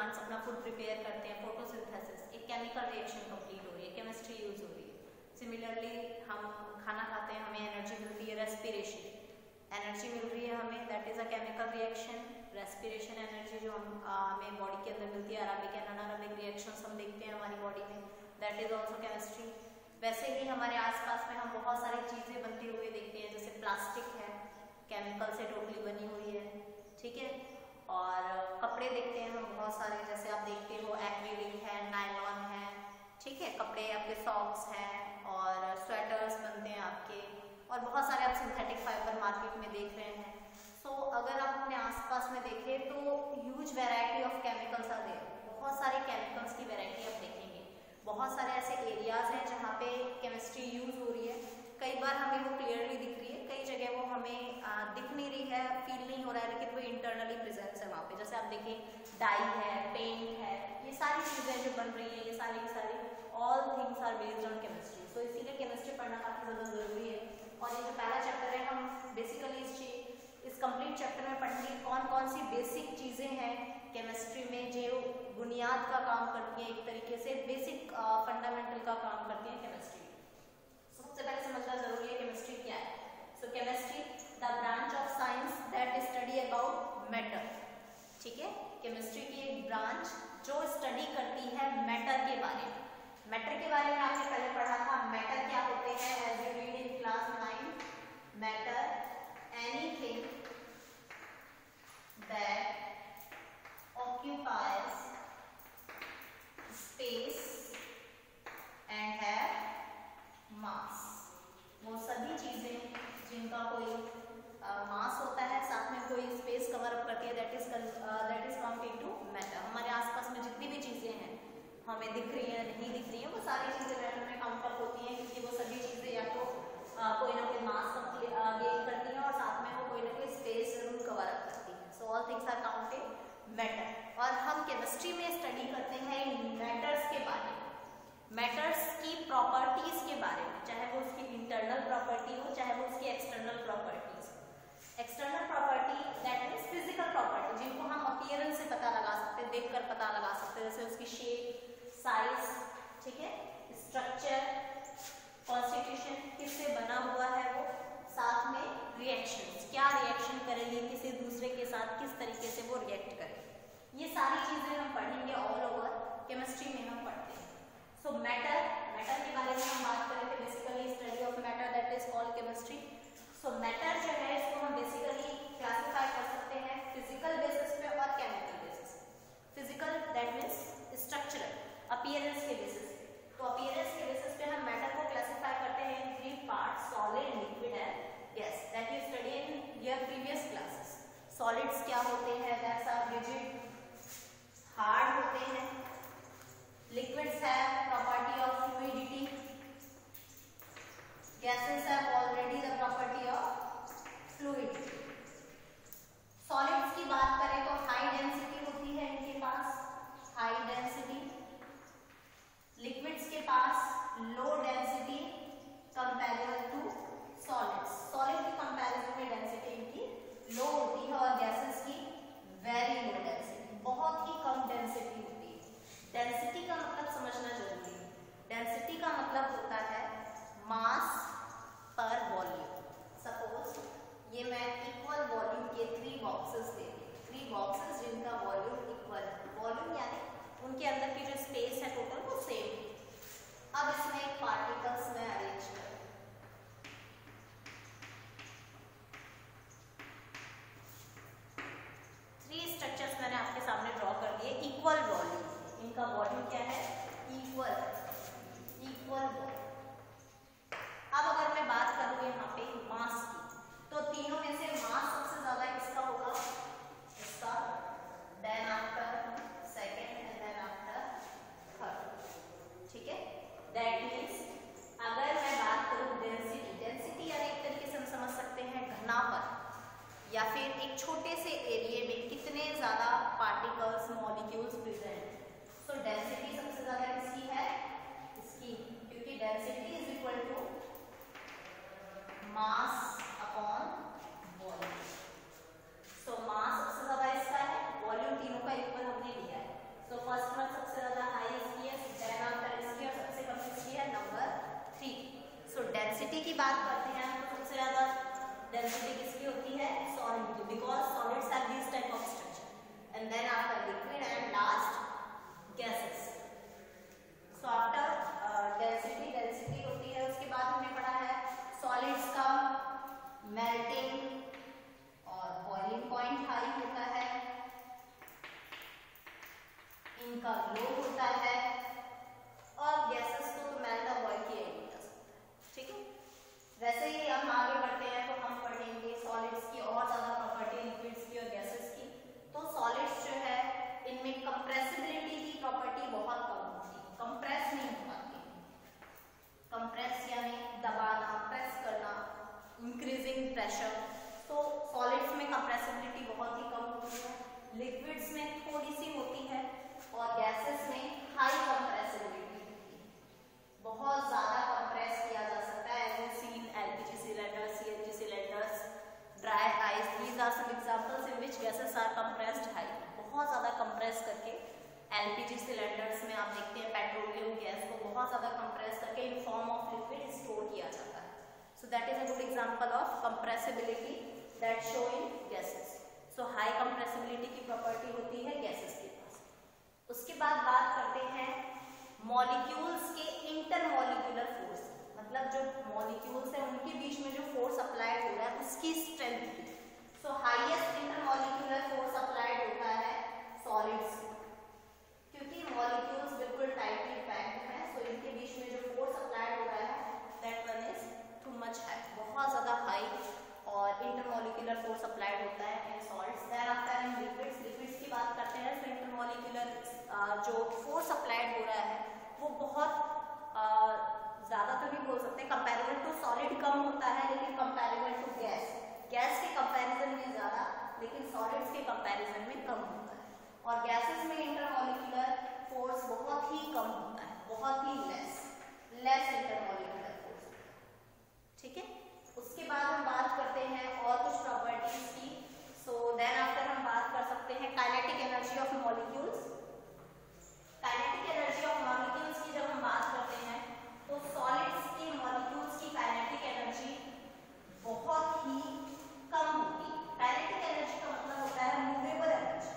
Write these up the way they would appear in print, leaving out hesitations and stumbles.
Plants अपना food prepare करते हैं, फोटोसिंथेसिस, एक केमिकल रिएक्शन कंप्लीट हो रही है, केमिस्ट्री यूज हो रही है। सिमिलरली हम खाना खाते हैं, हमें एनर्जी मिलती है, रेस्पिरेशन एनर्जी मिल रही है हमें, that is a chemical reaction. Respiration energy जो हमें बॉडी के अंदर मिलती है, अराबिक एंड अनाराबिक रिएक्शंस हम देखते हैं हमारी बॉडी में, दैट इज ऑल्सो केमिस्ट्री। वैसे ही हमारे आसपास में हम बहुत सारी चीजें बनती हुई देखते हैं, जैसे प्लास्टिक है, केमिकल से टोटली बनी हुई है, ठीक है। और कपड़े देखते हैं हम बहुत सारे, जैसे आप देखते हो एक्रिलिक है, नायलॉन है, ठीक है, कपड़े आपके सॉक्स हैं और स्वेटर्स बनते हैं आपके, और बहुत सारे आप सिंथेटिक फाइबर मार्केट में देख रहे हैं। सो अगर आप अपने आसपास में देखें तो ह्यूज वैरायटी ऑफ केमिकल्स आ गए, बहुत सारे केमिकल्स की वैरायटी आप देखेंगे। बहुत सारे ऐसे एरियाज हैं जहाँ पे केमिस्ट्री यूज हो रही है, कई बार हमें वो क्लियरली दिख रही है, कई जगह वो हमें दिख नहीं रही है, फील नहीं हो रहा है, लेकिन वो इंटरनली प्रेजेंस है वहाँ पे। जैसे आप देखें डाई है, पेंट है, ये सारी चीज़ें जो बन रही है, ये सारी की सारी all things are based on chemistry. So इसीलिए केमिस्ट्री पढ़ना काफ़ी ज़्यादा ज़रूरी है। और ये जो पहला चैप्टर है, हम बेसिकली इस कंप्लीट चैप्टर में पढ़ेंगे कौन कौन सी बेसिक चीज़ें हैं केमिस्ट्री में जो बुनियाद का काम करती हैं, एक तरीके से बेसिक फंडामेंटल का काम करती हैं केमिस्ट्री। सबसे पहले समझना जरूरी है केमिस्ट्री क्या है। So chemistry the branch of science that study about matter, ठीक है। केमिस्ट्री की एक ब्रांच जो स्टडी करती है मैटर के बारे में। मैटर के बारे में आपने पहले पढ़ा था, मैटर क्या होते हैं, as you read in class 9, matter anything that occupies space and have mass। वो सभी चीजें जिनका कोई मास होता है, साथ में कोई स्पेस कवर अप करती है, that is counted to matter. हमारे आसपास में जितनी भी चीजें हैं हमें दिख रही है, नहीं दिख रही है, वो सारी चीजें मैटर में काउंट अप होती हैं, क्योंकि वो सभी चीजें या तो कोई ना कोई मास गेन करती हैं और साथ में वो कोई ना कोई स्पेस जरूर कवर अप करती हैं। So all things are counted matter. और हम केमिस्ट्री में स्टडी करते हैं मैटर्स के बारे में, मैटर्स की प्रॉपर्टीज के बारे में, चाहे वो उसकी इंटरनल प्रॉपर्टी हो, चाहे वो उसकी एक्सटर्नल प्रॉपर्टीज हो। External property that means physical property, जिनको हम अपीयरेंस से पता लगा सकते हैं, देखकर पता लगा सकते हैं, जैसे उसकी शेप, साइज, ठीक है, स्ट्रक्चर, कॉन्स्टिट्यूशन, किससे बना हुआ है वो, साथ में रिएक्शंस, क्या रिएक्शन करेंगे किसी दूसरे के साथ, किस तरीके से वो रिएक्ट करेंगे, ये सारी चीजें हम पढ़ेंगे ऑल ओवर केमिस्ट्री में हम पढ़ते हैं। सो मैटर के बारे में हम बात करें तो basically study of matter that is called chemistry. So matter जो है इसको हम बेसिकली क्लासिफाई कर सकते हैं फिजिकल बेसिस पे और chemical basis. Physical that means structural, appearance के बेसिस पे। तो अपीयरेंस के बेसिस पे हम मैटर को क्लासिफाई करते हैं इन 3 parts, solid, liquid and gas, that you study in your previous classes. Solids क्या होते हैं, दैट्स आर रिजिड, हार्ड होते हैं। Liquids have property of fluidity, gases have already the property of fluidity. Solids की बात करें तो हाई डेंसिटी होती है इनके पास, हाई डेंसिटी। लिक्विड्स के पास low density comparable to solids. Solid की कंपैरिजन में डेंसिटी इनकी लो होती है और गैसेस की वेरी लो डेंसिटी, बहुत ही कम डेंसिटी होती है। डेंसिटी का मतलब समझना जरूरी है। डेंसिटी का मतलब होता है मास पर वॉल्यूम। सपोज ये मैं इक्वल वॉल्यूम के 3 बॉक्सेस दे रही हूं, 3 बॉक्सेस जिनका वॉल्यूम इक्वल है, वॉल्यूम यानी उनके अंदर की जो स्पेस है टोटल वो सेम। अब इसमें एक पार्टिकल्स में अरेंज करूं, स्ट्रक्चर्स मैंने आपके सामने ड्रॉ कर दिए इक्वल वॉल्यूम। इनका वॉल्यूम क्या है, इक्वल वॉल्यूम। अब अगर मैं बात करूं यहाँ पे मास की, तो तीनों में से मास सबसे ज्यादा किसका होगा, इसका, then after second and then after third, ठीक है। दैट मीन्स अगर मैं बात करूं डेंसिटी, डेंसिटी यानी एक तरीके से हम समझ सकते हैं घनापन, या फिर एक छोटे से एरिया में कितने ज्यादा particles, molecules present. So density सबसे ज्यादा किसकी है, इसकी, क्योंकि density is equal to mass upon volume. So mass सबसे ज्यादा इसका है, वॉल्यूम तीनों का इक्वल हमने लिया है। बात करते हैं तो सबसे ज्यादा डेंसिटी किसकी होती है? सॉलिड की, because solids have this type of structure. And then after liquid and last gases. So after density होती है, उसके बाद हमने पढ़ा है सॉलिड्स का मेल्टिंग और बॉइलिंग पॉइंट हाई होता है, इनका लो होता है, और गैसेस को तो मेल्ट और बॉइल किया ही जा सकता है। ठीक है, वैसे ही हम आगे बढ़ते हैं तो हम पढ़ेंगे सॉलिड्स की और ज्यादा प्रॉपर्टी, लिक्विड्स की और गैसेस की। तो सॉलिड्स जो है इनमें कंप्रेसिबिलिटी की प्रॉपर्टी बहुत कम होती है, कंप्रेस नहीं हो पाती। कंप्रेस यानी दबाना, प्रेस करना, इंक्रीजिंग प्रेशर। तो सॉलिड्स में कंप्रेसिबिलिटी बहुत ही कम होती है, लिक्विड्स में थोड़ी सी होती है, और गैसेस में हाई कंप्रेसिबिलिटी होती है, बहुत ज्यादा कंप्रेस किया जा सकता है। As you seen LPG cylinders, CNG cylinders, dry ice, these are some examples in which gases are compressed high. बहुत ज्यादा कंप्रेस करके एलपीजी सिलेंडर्स में आप देखते हैं पेट्रोलियम गैस को बहुत ज्यादा कंप्रेस करके in form of liquid store किया जाता है। So that is a good example of compressibility that show in gases. So high compressibility की प्रॉपर्टी होती है गैसेस के पास। उसके बाद बात करते हैं मॉलिक्यूल्स के इंटरमॉलिक्यूलर फोर्स, मतलब जो मॉलिक्यूल्स है उनके बीच में जो फोर्स अप्लाइड हो रहा है उसकी स्ट्रेंथ की। सो हाईएस्ट इंटरमॉलिक्यूलर फोर्स अप्लाइड होता है सॉलिड्स, क्योंकि मॉलिक्यूल्स बिल्कुल टाइटली पैक्ड हैं। सो इनके बीच में जो फोर्स अप्लाइड हो रहा है that one is too much high, बहुत ज्यादा हाई और इंटरमॉलिक्यूलर फोर्स अप्लाइड होता है in solids. Then after in liquids, liquids की बात करते हैं तो इंटरमॉलिक्यूलर जो फोर्स अप्लाइड हो रहा है वो बहुत ज्यादा तो नहीं बोल सकते, कंपैरेबल टू सॉलिड कम होता है, लेकिन कंपैरेबल टू गैस, गैस के कंपैरिजन में ज्यादा, लेकिन सॉलिड्स के कंपैरिजन में कम होता है। और गैसेस में इंटरमॉलिक्यूलर फोर्स बहुत ही कम होता है, बहुत ही लेस इंटरमॉलिक्यूलर फोर्स। ठीक है, उसके बाद हम बात करते हैं और कुछ प्रॉपर्टीज की। सो देन आफ्टर हम बात कर सकते हैं kinetic energy of molecules. Kinetic energy of molecules की जब हम बात करते हैं तो सॉलिड्स के मॉलिक्यूल्स की काइनेटिक एनर्जी बहुत ही कम होती है। काइनेटिक एनर्जी का मतलब होता है मूवेबल एनर्जी।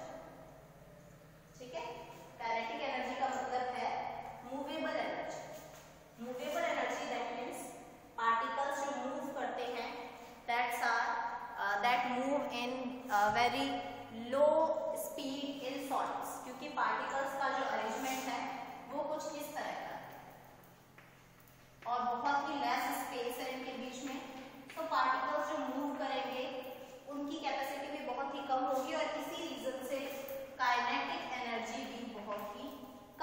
ठीक है, काइनेटिक एनर्जी का मतलब है movable energy. Movable energy that means particles जो मूव करते हैं that move in very low speed in solids, क्योंकि पार्टिकल्स का जो अरेंजमेंट है वो कुछ इस तरह का है और बहुत ही लेस स्पेस है इनके बीच में। तो पार्टिकल्स जो मूव करेंगे उनकी कैपेसिटी भी बहुत ही कम होगी और इसी रीजन से काइनेटिक एनर्जी भी बहुत ही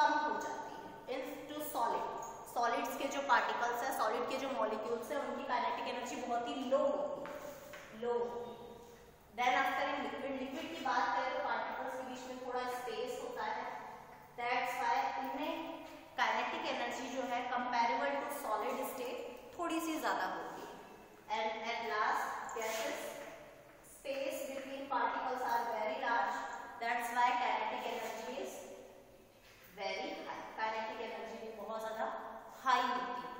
कम हो जाती है इन टू सॉलिड्स के जो पार्टिकल्स है, सॉलिड के जो मॉलिक्यूल्स है उनकी काइनेटिक एनर्जी बहुत ही लो होती है। देन आफ्टर इन लिक्विड की बात करें तो पार्टिकल्स के बीच में थोड़ा स्पेस होता है, दैट्स व्हाई इनमें काइनेटिक एनर्जी जो है कंपैरेबल टू सॉलिड स्टेट थोड़ी सी ज्यादा होती है। And at last gases, space between particles are very large, that's why kinetic energy is very high. Kinetic energy भी बहुत ज्यादा हाई होती है।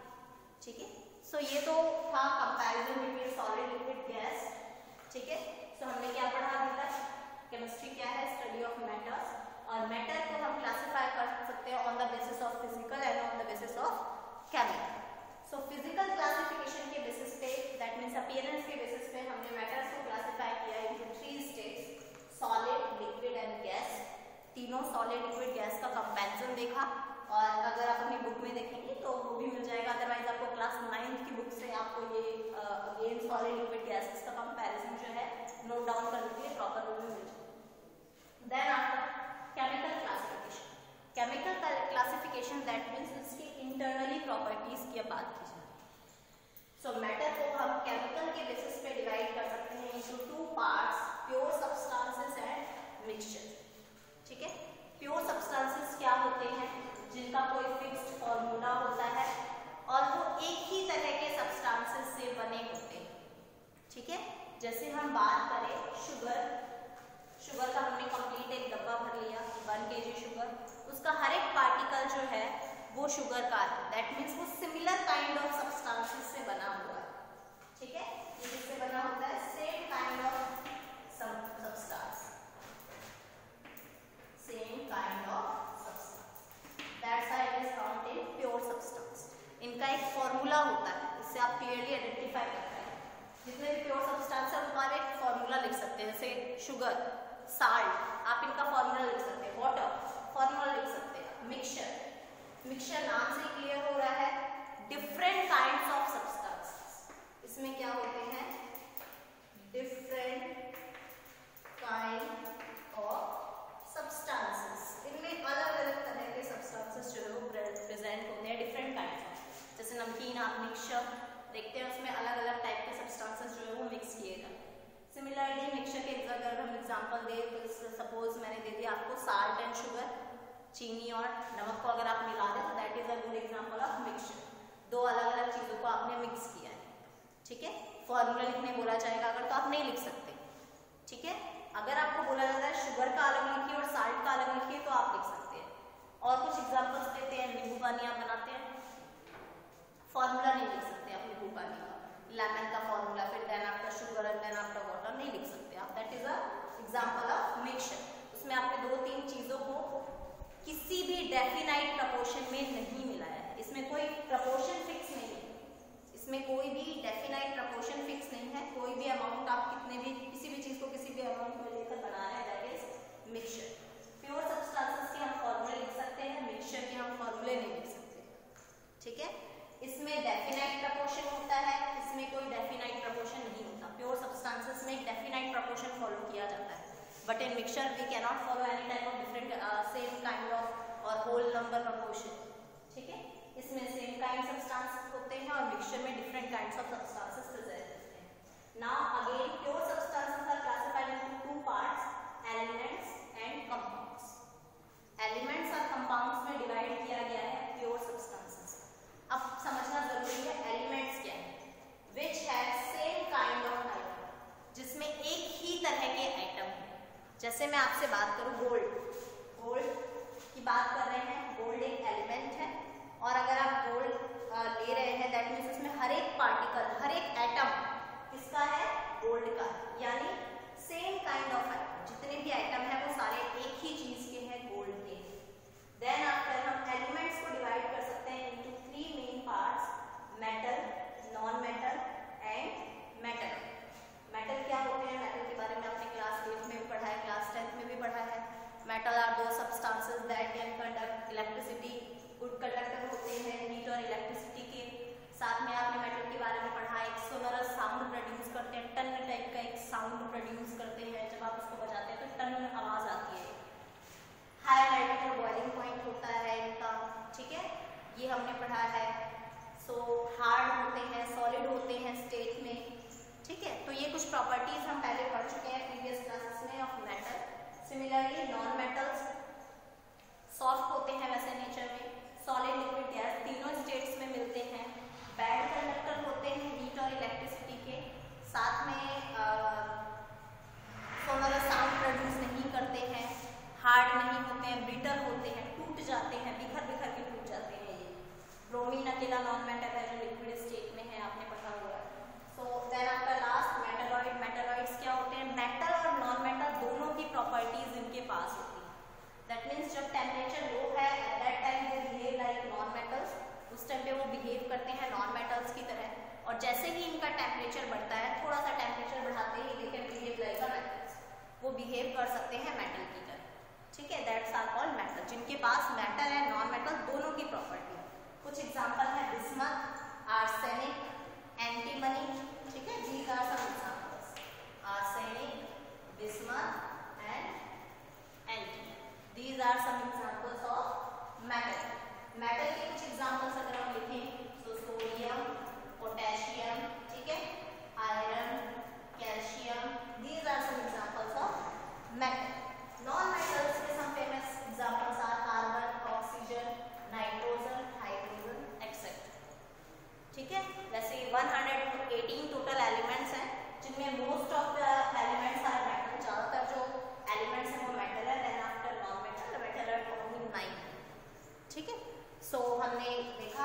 ठीक है, सो ये तो था comparison between solid, liquid, gas. ठीक है, सो हमने क्या पढ़ा अभी तक? केमिस्ट्री क्या है? Study of matters. और मैटर को हम क्लासिफाई कर सकते हैं on the basis of physical and on the basis of chemical. So physical classification के बेसिस पे, दैट मींस अपीयरेंस के बेसिस पे हमने मैटर्स को क्लासिफाई किया into 3 states, solid, liquid and gas. तीनों सॉलिड, लिक्विड, गैस का कंपैरिजन देखा और अगर आप अपनी बुक में देखेंगे तो वो भी मिल जाएगा, अदरवाइज आपको क्लास 9th की बुक से आपको ये अगेन सॉलिड, लिक्विड, गैसेस का कंपैरिजन जो है नोट डाउन करने के लिए प्रॉपर वे में मिल जाएगा। Then after chemical classification. Chemical classification that means इसकी इंटरनली प्रॉपर्टीज की बात की जाए। सो मैटर को हम केमिकल के बेसिस पे डिवाइड कर सकते हैं into 2 parts, pure substances and mixture. ठीक है, प्योर सब्सटेंसेस क्या होते हैं? जिनका कोई फिक्स्ड फॉर्मूला होता है और वो एक ही तरह के सब्सटेंसेस से बने होते हैं। ठीक है, जैसे हम बात करें शुगर का हमने कंप्लीट एक डब्बा भर लिया, 1 kg शुगर, उसका हर एक पार्टिकल जो है वो शुगर का है, दैट मीन्स वो सिमिलर काइंड ऑफ सब्सटेंसेस से बना हुआ है। ठीक है, ये किससे बना होता है? Same kind of substance, same kind of substance, that's why it is counted in pure substance. इनका एक फॉर्मूला होता है, इससे आप क्लियरली आइडेंटिफाई करते हैं। जितने भी प्योर सबस्टेंस है उनका एक फॉर्मूला लिख सकते हैं, जैसे शुगर, साल्ट, आप इनका फॉर्मूला लिख सकते हैं, वाटर फॉर्मूला लिख सकते हैं, मिक्सचर, मिक्सचर नाम से क्लियर हो रहा है, डिफरेंट काइंड्स ऑफ सब्सटेंस, इसमें क्या होते हैं? डिफरेंट काइंड ऑफ सब्सटेंसेस, इनमें अलग अलग तरह के सब्सटेंसेस जो है वो प्रेजेंट होते हैं, डिफरेंट काइंड्स ऑफ। जैसे नमकीन आप मिक्सचर देखते हैं, उसमें अलग अलग टाइप के सब्सटेंसेस जो है वो मिक्स किए जाते हैं। सिमिलरली मिक्सचर के अगर हम एग्जांपल दें तो सपोज मैंने दे दिया आपको साल्ट एंड शुगर, चीनी और नमक को अगर आप मिला दें तो that is a good example of mixture. दो अलग अलग चीजों को आपने मिक्स किया है, ठीक है। फॉर्मूला लिखने बोला जाएगा अगर तो आप नहीं लिख सकते, ठीक है। अगर आपको बोला जाता है शुगर का अलग लिखिए और साल्ट का अलग लिखिए तो आप लिख सकते हैं। और कुछ एग्जांपल्स देते हैं, नींबू पानी आप बनाते हैं, फॉर्मूला नहीं लिख सकते आप नींबू पानी का, लेमन का फॉर्मूला, फिर then after sugar and then after water नहीं लिख सकते आप, that is a example of mixture. उसमें आपने दो तीन चीजों को किसी भी डेफिनाइट प्रपोर्शन में नहीं मिलाया है, इसमें कोई प्रपोर्शन फिक्स नहीं है, इसमें कोई भी डेफिनाइट प्रपोर्शन फिक्स नहीं है, कोई भी अमाउंट आप कितने भी किसी भी चीज को किसी भी अमाउंट में लेकर बना रहे हैं, that is mixture. Pure substances के हम फॉर्मूले लिख सकते हैं, मिक्सचर के हम फॉर्मूले नहीं लिख सकते, ठीक है। इसमें डेफिनाइट प्रपोर्शन होता है, इसमें कोई डेफिनाइट प्रपोर्शन नहीं होता। प्योर सब्सटेंसेस में एक डेफिनाइट प्रपोर्शन फॉलो किया जाता है, but in mixture we can not follow any type of different same kind of और होल नंबर प्रपोर्शन, ठीक है। इसमें सेम काइंड सब्सटेंसेस होते हैं और मिक्सचर में different kinds of substances present होते हैं। Now again pure substances are classified into two parts, elements and compounds. Elements और कंपाउंड्स में डिवाइड किया गया है प्योर सब्सटेंसेस। अब समझना जरूरी है एलिमेंट्स क्या है, which have same kind of item, जिसमें एक ही तरह के आइटम है। जैसे मैं आपसे बात करूं गोल्ड, गोल्ड की बात कर रहे हैं, गोल्ड एक एलिमेंट है और अगर आप गोल्ड ले रहे हैं दैट मीन्स उसमें हर एक पार्टिकल, हर एक एटम किसका है? गोल्ड का, यानी सेम काइंड ऑफ आइटम, जितने भी आइटम है वो सारे एक ही चीज के हैं, गोल्ड के। देन आफ्टर हम एलिमेंट्स को डिवाइड कर सकते हैं into three main parts, metal, non metal and metal. Metal क्या होते हैं? मेटल के बारे में आपने क्लास 8 में भी पढ़ा है, क्लास 10th में भी पढ़ा है। मेटल आर दो substances that can conduct electricity, good conductor होते हैं हीट और इलेक्ट्रिसिटी के। साथ में आपने मेटल के बारे में पढ़ा, एक सोनोरस साउंड प्रोड्यूस करते हैं, टन टाइप का एक साउंड प्रोड्यूस करते हैं, जब आप उसको बजाते हैं तो टन आवाज आती है। हाई मेल्टिंग और बॉइलिंग पॉइंट होता है इनका, ठीक है, ये हमने पढ़ा है। सो हार्ड होते हैं, सॉलिड होते हैं स्टेट में, ठीक है। तो ये कुछ प्रॉपर्टीज हम पहले पढ़ चुके हैं प्रीवियस क्लासेस में of metal. Similarly non metals soft होते हैं वैसे नेचर में, सॉलिड, लिक्विड, गैस तीनों स्टेट्स में मिलते हैं। बैड कंडक्टर होते हैं हीट और इलेक्ट्रिसिटी के, साथ में सोनोरस साउंड प्रोड्यूस नहीं करते हैं, हार्ड नहीं होते हैं, ब्रिटल होते हैं, टूट जाते हैं, बिखर बिखर के टूट जाते हैं। ये ब्रोमीन अकेला नॉन मेटल है जो लिक्विड स्टेट में है, आपने पढ़ा हुआ है। So then after last metalloid. Metalloids क्या होते हैं? मेटल और नॉन मेटल दोनों की प्रॉपर्टीज इनके पास होती है। दैट मीन्स जब टेम्परेचर लो है at that time they behave like non metals, उस टाइम पे वो बिहेव करते हैं नॉन मेटल्स की तरह, और जैसे ही इनका टेम्परेचर बढ़ता है, थोड़ा सा टेम्परेचर बढ़ाते ही they can behave like a metals, वो बिहेव कर सकते हैं मेटल की तरह, ठीक है। दैट्स आर कॉल्ड मेटल, जिनके पास मेटल एंड नॉन मेटल दोनों की प्रॉपर्टी है। कुछ एग्जांपल है बिस्मथ, आर्सेनिक, एंटीमनी, ठीक है। These are some examples, arsenic, bismuth and antimony, these are some examples of metal. Metal के कुछ एग्जांपल्स अगर हम लिखें तो सोडियम, पोटेशियम, ठीक है, iron, calcium, these are some examples of metal. Non metals के some famous examples are carbon, oxygen, nitrogen, hydrogen etcetera, ठीक है। वैसे 118 टोटल एलिमेंट्स हैं, जिनमें most of the elements are metal, ज्यादातर जो एलिमेंट्स हैं वो मेटल है। Then after non metal, metal are only 9, ठीक है। सो हमने देखा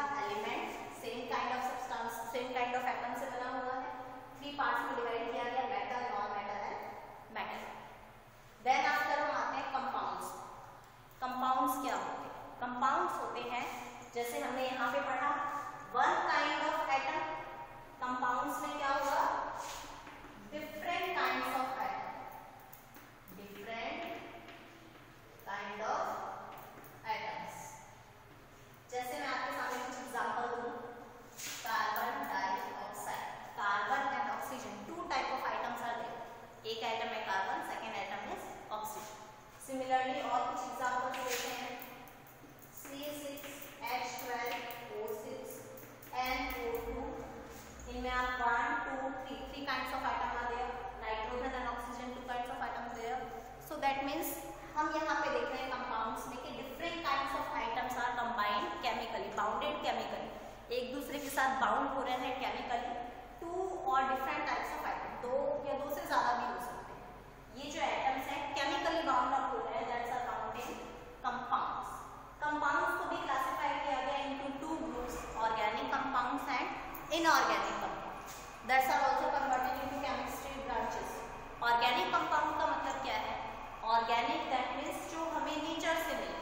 एक दूसरे के साथ बाउंड हो रहे हैं केमिकली टू और डिफरेंट टाइप्स ऑफ आइटम, दो या दो से ज्यादा भी हो सकते हैं। ये जो एटम्स हैं केमिकली बाउंड अप हो रहे हैं, that's are counted compounds. Compounds को भी क्लासिफाई किया गया into two groups, organic compounds and inorganic compounds, that's are also converted into chemistry branches. Organic compound का मतलब क्या है? ऑर्गेनिक दैट मीन्स जो हमें नेचर से मिले,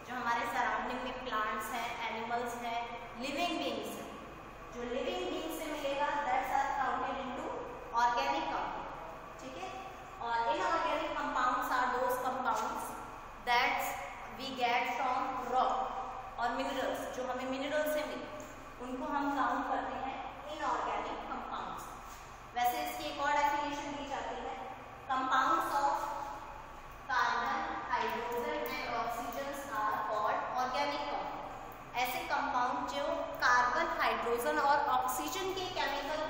जो हमारे सराउंडिंग में प्लांट्स हैं, एनिमल्स हैं, लिविंग बीइंग्स हैं, जो लिविंग बीइंग से मिलेगा that's are counted into organic compound, ठीक है। और inorganic compounds are those compounds that's we get from rock और मिनरल्स, जो हमें मिनरल से मिले, उनको हम काउंट करते हैं इनऑर्गेनिक कंपाउंड्स। वैसे इसकी एक और डेफिनेशन दी जाती है, compounds of carbon, hydrogen and oxygen are called organic compound. ऐसे कंपाउंड जो कार्बन, हाइड्रोजन और ऑक्सीजन के केमिकल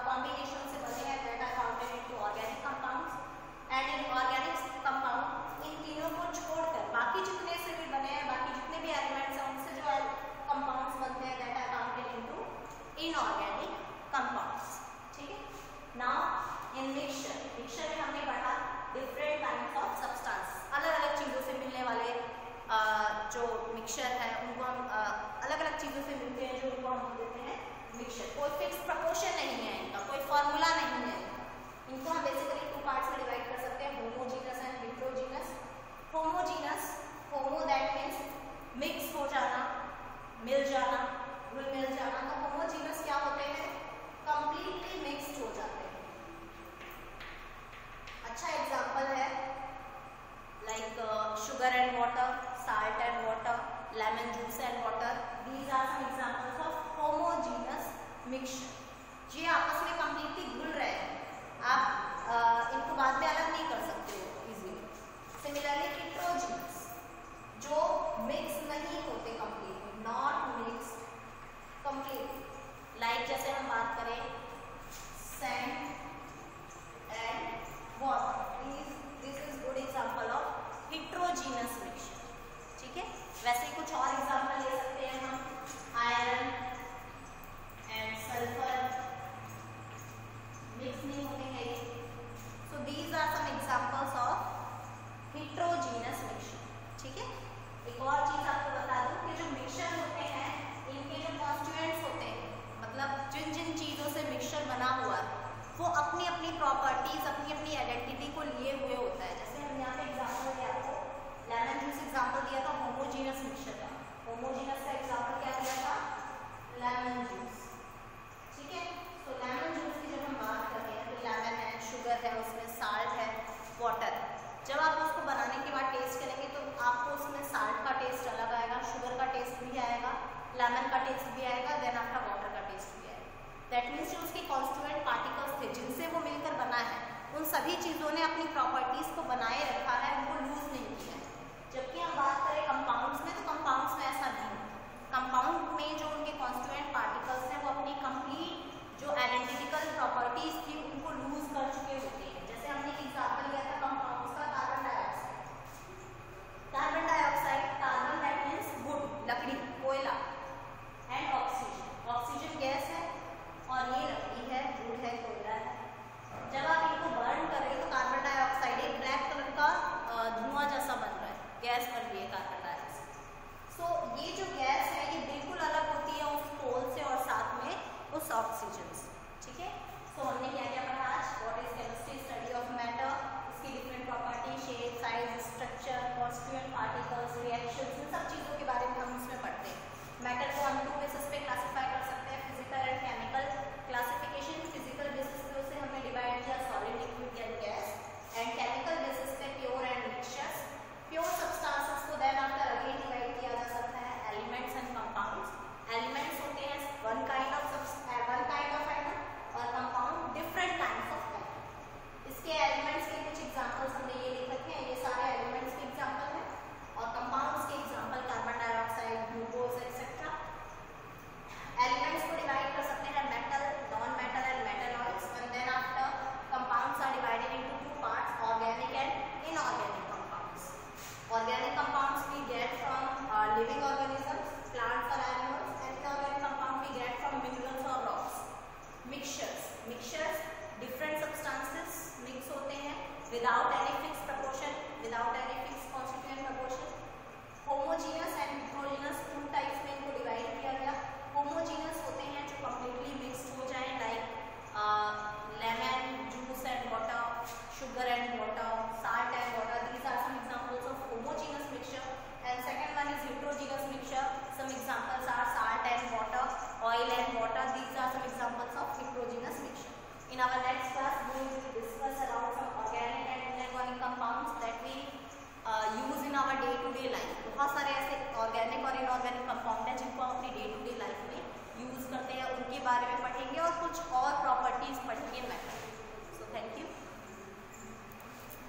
कॉम्बिनेशन से बने हैं that are counted into organic compounds. And inorganic compound इन तीनों को छोड़कर बाकी जितने से भी बने हैं, बाकी जितने भी एलिमेंट्स हैं उनसे जो कंपाउंड्स बनते हैं that are counted into inorganic compounds, ठीक है। नाउ इन मिक्सचर, मिक्सचर में हमने पढ़ा डिफरेंट काइंड्स ऑफ सब्सटेंस, अलग अलग चीज़ों से मिलने वाले जो मिक्सचर है उनको हम अलग अलग चीज़ों से मिलते हैं, जो उनको हम बोलते हैं मिक्सचर। कोई फिक्स प्रपोर्शन नहीं है इनका, कोई फॉर्मूला नहीं है इनका। इनको हम बेसिकली टू पार्ट्स में डिवाइड कर सकते हैं, homogeneous and heterogeneous. Homogeneous, homo that means mix हो जाना, मिल जाना, घुल मिल जाना। तो होमोजीनस क्या होते हैं? कंप्लीटली मिक्स्ड हो जाते हैं। अच्छा एग्जांपल है like sugar and water, salt and water, lemon juice and water, these are some examples of homogeneous mixture। ये आपस में completely घुल रहे हैं, आप इनको बाद में अलग नहीं कर सकते हो easily। Similarly heterogeneous, जो mix नहीं होते completely, not mixed completely, like जैसे हम बात करें sand and water, this is good example of heterogeneous mixture, ठीक है। वैसे ही कुछ और एग्जांपल ले सकते हैं हम, आयरन एंड सल्फर मिक्स नहीं होते हैं ये। So these are some examples of heterogeneous mixture, ठीक है। एक और चीज आपको बता दूं कि जो मिक्सचर होते हैं इनके जो कॉन्स्टिट्यूएंट्स होते हैं, मतलब जिन जिन चीजों से मिक्सचर बना हुआ है वो अपनी अपनी प्रॉपर्टीज, अपनी अपनी आइडेंटिटी को लिए हुए होता है। जैसे हम यहाँ पे एग्जांपल दिया आपको, लेमन जूस एग्जांपल दिया था होमोजीनस मिक्सचर का। होमोजीनस का एग्जांपल क्या दिया था? लेमन जूस, ठीक है। तो लेमन जूस की जब हम बात करते हैं तो लेमन है, शुगर है, उसमें साल्ट है, वाटर। जब आप उसको बनाने के बाद टेस्ट करेंगे तो आपको उसमें साल्ट का टेस्ट अलग आएगा, शुगर का टेस्ट भी आएगा, लेमन का टेस्ट भी आएगा, देन आपका वाटर का टेस्ट भी आएगा। दैट मीन्स जो उसके कॉन्स्टिट्यूएंट पार्टिकल्स थे जिनसे वो मिलकर बना है, उन सभी चीज़ों ने अपनी प्रॉपर्टीज को बनाए रखा है, उनको लूज नहीं किया है। जबकि हम बात करें कंपाउंड्स में, तो कंपाउंड्स में ऐसा नहीं होता। कंपाउंड में जो उनके कॉन्स्टिट्यूएंट पार्टिकल्स हैं वो अपनी कंप्लीट जो आइडेंटिकल प्रॉपर्टीज थी उनको लूज कर चुके होते हैं। जैसे हमने एक एग्जांपल लिया था कंपाउंड्स का, carbon dioxide. Carbon dioxide, carbon that means would, लकड़ी, कोयला, एंड ऑक्सीजन, ऑक्सीजन गैस है और ये लकड़ी है, वुड है, कोयला है। जब आप इनको बर्न कर रहे हो तो कार्बन डाइऑक्साइड एक ब्लैक कलर का धुआं जैसा बन रहा है, गैस बन रही है carbon our next class we will discuss about some organic and inorganic compounds that we use in our day to day life. बहुत सारे ऐसे ऑर्गेनिक और इनऑर्गेनिक कंपाउंड हैं जिनको हम अपनी डे टू डे लाइफ में यूज करते हैं, उनके बारे में